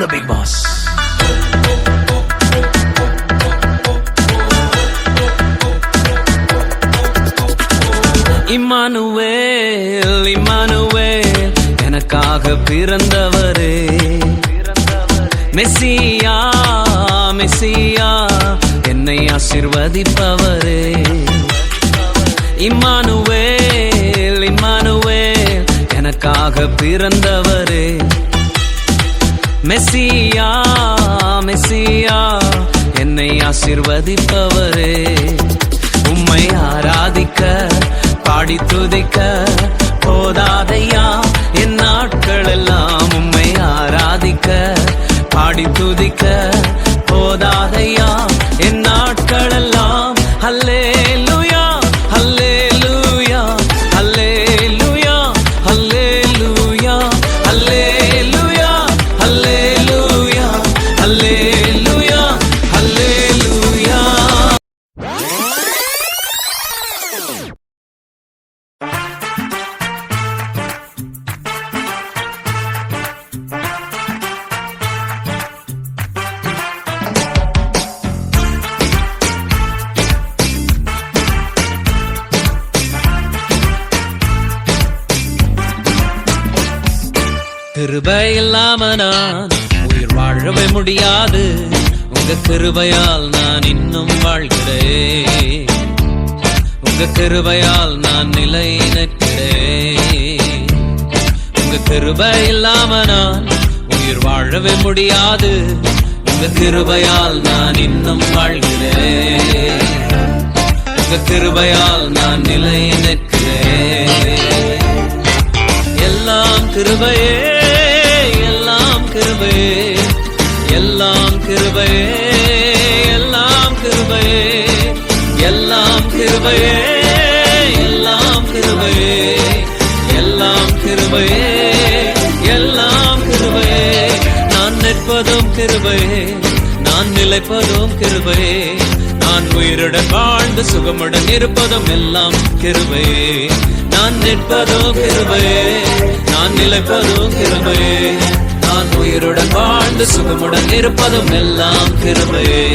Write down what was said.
The big boss. Emmanuel Emmanuel எனக்காக பிறந்தவரே, மெசியா மெசியா என்னை ஆசீர்வதிப்பவரே. இம்மானுவேல் இம்மானுவேல் எனக்காக பிறந்தவரே, மெசியா மெசியா என்னை ஆசீர்வதிப்பவரே. உம்மை ஆராதிக்க பாடி துதிக்க போதாதையா என் நாட்கள் எல்லாம். உம்மை ஆராதிக்க பாடி துதிக்க போதாதையா என் நாட்கள் எல்லாம். அல்லேலூயா அல்லேலூயா அல்லேலூயா அல்லேலூயா அல்லேலூயா அல்லேலூயா அல்லேலூயா அல்லேலூயா. கிருபை இல்லாம நான் உயிர் வாழவே முடியாது. உங்க கிருபையால் நான் இன்னும் வாழ்கிறேன். உங்க கிருபையால் நான் நிலை நிற்கிறேன். உங்க கிருபை இல்லாம நான் உயிர் வாழவே முடியாது. உங்க கிருபையால் நான் இன்னும் வாழ்கிறேன். உங்க கிருபையால் நான் நிலை நிற்கிறேன். எல்லாம் கிருபையே எல்லாம் கிருபையே எல்லாம் கிருபையே எல்லாம் கிருபையே எல்லாம் கிருபையே எல்லாம் கிருபையே எல்லாம் கிருபையே எல்லாம் கிருபையே. நான் நிற்பதும் கிருபையே, நான் நிலைப்பதும் கிருபையே, நான் உயிருடன் வாழ்ந்து சுகமுடன் இருப்பதும் எல்லாம் கிருபையே. நான் நிற்பதோ கிருபையே, நான் நிலைப்பதோ கிருபையே, நான் உயிருடன் வாழ்ந்து சுகமுடன் இருப்பதும் எல்லாம் கிருபையே.